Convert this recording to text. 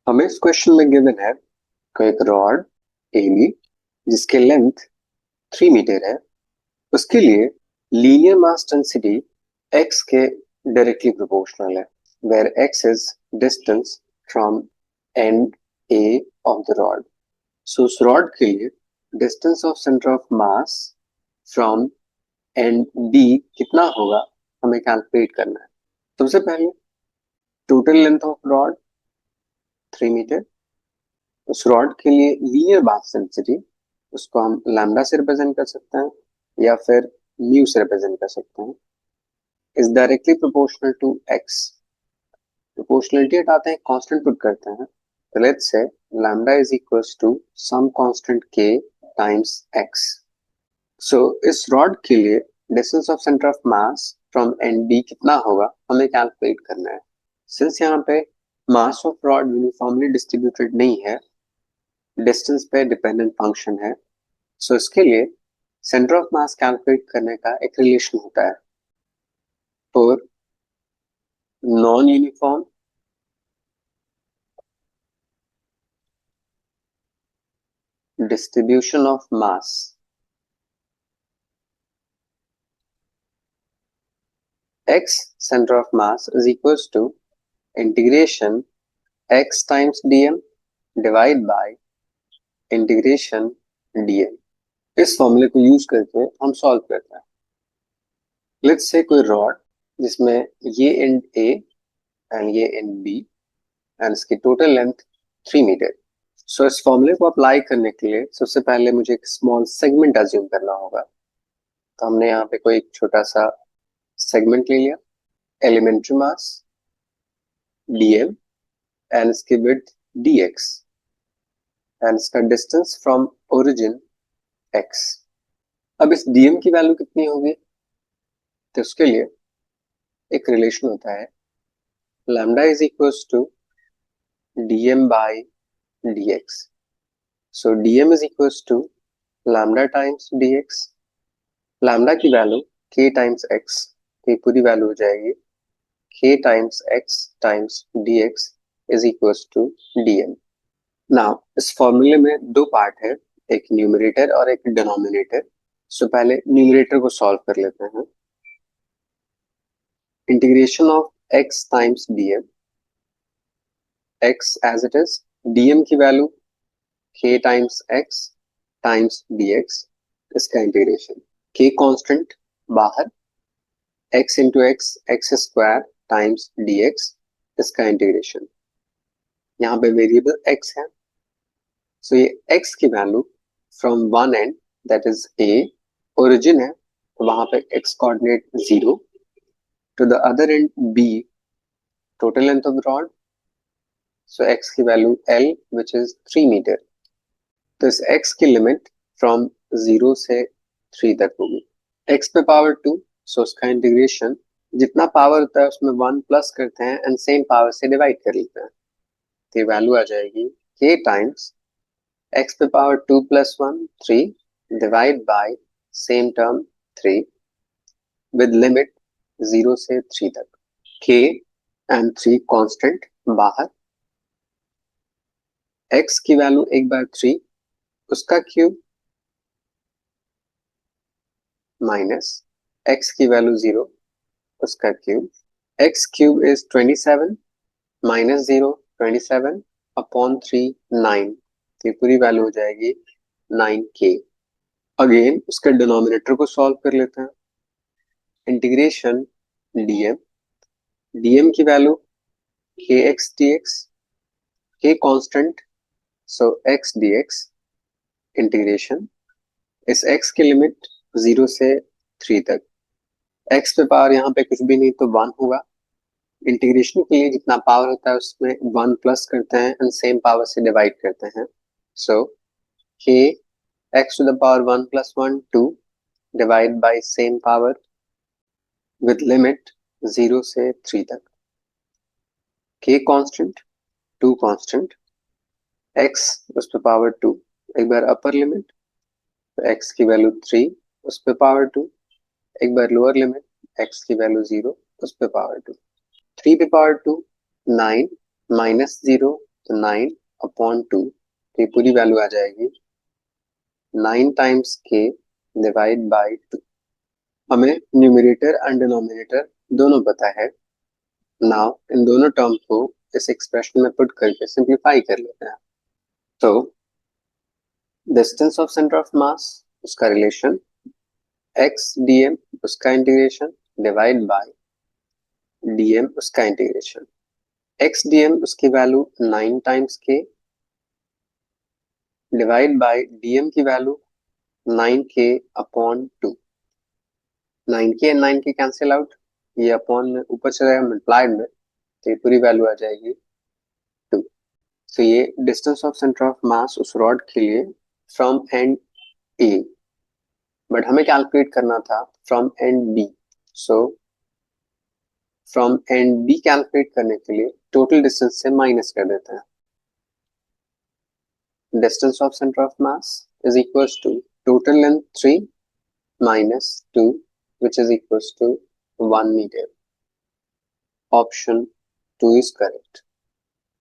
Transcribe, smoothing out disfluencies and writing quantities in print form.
हमें इस क्वेश्चन में गिवन है कोई एक रॉड AB जिसके लेंथ 3 मीटर है। उसके लिए लीनियर मास डेंसिटी x के डायरेक्टली प्रोपोर्शनल है, where x is distance from end A of the rod. So उस रॉड के लिए distance of centre of mass from end B कितना होगा हमें कैलकुलेट करना है। सबसे पहले total length of rod 3 metre. उस रॉड के लिए लीनियर मास डेंसिटी उसको हम लैम्डा से रिप्रेजेंट कर सकते हैं या फिर म्यू से रिप्रेजेंट कर सकते हैं, is directly proportional to X. Proportionality हटाते हैं, कांस्टेंट पुट करते हैं, तो let's say lambda is equals to some constant के टाइम्स एक्स। सो इस रॉड के लिए distance of centre of mass from end B कितना होगा हमें कैलकुलेट करना है। सिंस यहाँ पे mass of rod uniformly distributed नहीं है, डिस्टेंस पे डिपेंडेंट फंक्शन है, सो इसके लिए सेंटर ऑफ मास कैलकुलेट करने का एक रिलेशन होता है for non uniform distribution of mass. x center of mass is equals to integration x times dm divide by integration dm। इस फॉर्मूले को यूज करके हम सॉल्व करते हैं। लेट्स से कोई रॉड जिसमें ये एंड ए एंड ये एंड बी एंड इसकी टोटल लेंथ 3 मीटर। सो इस फॉर्मूले को अप्लाई करने के लिए सबसे पहले मुझे एक स्मॉल सेगमेंट अज्यूम करना होगा। तो हमने यहाँ पे कोई एक छोटा सा सेगमेंट ले लिया, एलिमेंट्री मास dm एंड इसकी विड्थ dx एंड इसका डिस्टेंस फ्रॉम ओरिजिन x। अब इस dm की वैल्यू कितनी होगी, तो उसके लिए एक रिलेशन होता है lambda is equals to dm by dx। So dm is equals to lambda times dx। Lambda की वैल्यू k टाइम्स x, की पूरी वैल्यू हो जाएगी k times x times dx is equals to dm। Now इस फॉर्मूले में दो part है, एक न्यूमरेटर और एक डिनोमिनेटर। सो पहले न्यूमरेटर को सॉल्व कर लेते हैं। Integration of x times dm, x as it is, dm की value k times x times dx, इसका इंटीग्रेशन k कांस्टेंट बाहर, x into X square times dx, इसका इंटीग्रेशन। यहाँ पे वेरिएबल x है, सो ये x की value from one and that is a, origin है तो वहां पे x coordinate 0, to the other end b, total length of the rod, so x की value l which is 3 metre. तो इस x की लिमिट फ्रॉम 0 से 3 तक होगी, x पे पावर 2, सो उसका इंटीग्रेशन जितना पावर होता है उसमें 1 प्लस करते हैं एंड सेम पावर से डिवाइड कर लेते हैं, तो ये वैल्यू आ जाएगी k टाइम्स x पे power 2 plus 1 3 divide by same term 3 with limit 0 से 3 तक। k एंड 3 कांस्टेंट बाहर, x की वैल्यू 1/3 उसका क्यूब माइनस x की वैल्यू 0 उसका cube, x cube is 27 minus 0 27 upon 3 9, ये पूरी वैल्यू हो जाएगी 9k। अगेन उसके डिनोमिनेटर को सॉल्व कर लेते हैं। इंटीग्रेशन dm, dm की value kx dx, k constant so x dx, integration इस x की लिमिट 0 से 3 तक, x पे पावर यहाँ पे कुछ भी नहीं तो 1 होगा, इंटीग्रेशन के लिए जितना पावर होता है उसमें 1 प्लस करते हैं एंड सेम पावर से डिवाइड करते हैं, so k x to the power 1 plus 1 2 divide by same power with limit 0 से 3 तक, k कांस्टेंट 2 कांस्टेंट, x उस पे पावर 2, एक बार अपर लिमिट तो x की वैल्यू 3 उस पे पावर 2, एक बार लोअर लिमिट x की वैल्यू 0 उस पे पावर 2, 3 पे पावर 2 9 माइनस 0 तो 9/2, ये पूरी वैल्यू आ जाएगी 9 टाइम्स k डिवाइड बाई 2। हमें न्यूमरेटर एंड डिनोमिनेटर दोनों पता है। नाउ इन दोनों टर्म को इस एक्सप्रेशन में पुट करके सिंप्लीफाई कर लेते हैं। तो डिस्टेंस ऑफ सेंटर ऑफ मास, उसका रिलेशन, x dm उसका इंटीग्रेशन डिवाइड बाय dm उसका इंटीग्रेशन। x dm उसकी value 9 times k divide by dm की value 9k/2। 9k and 9k cancel out, ये अपॉन में ऊपर चला जाएगा मल्टीप्लाइड में, तो ये पूरी वैल्यू आ जाएगी 2। तो ये distance of centre of mass उस रॉड के लिए फ्रॉम एंड ए, बट हमें कैलकुलेट करना था from end B. So from end B calculate करने के लिए टोटल डिस्टेंस से माइनस कर देते हैं। Distance of centre of mass is equals to total length 3 minus 2 which is equals to 1 meter. Option 2 is correct.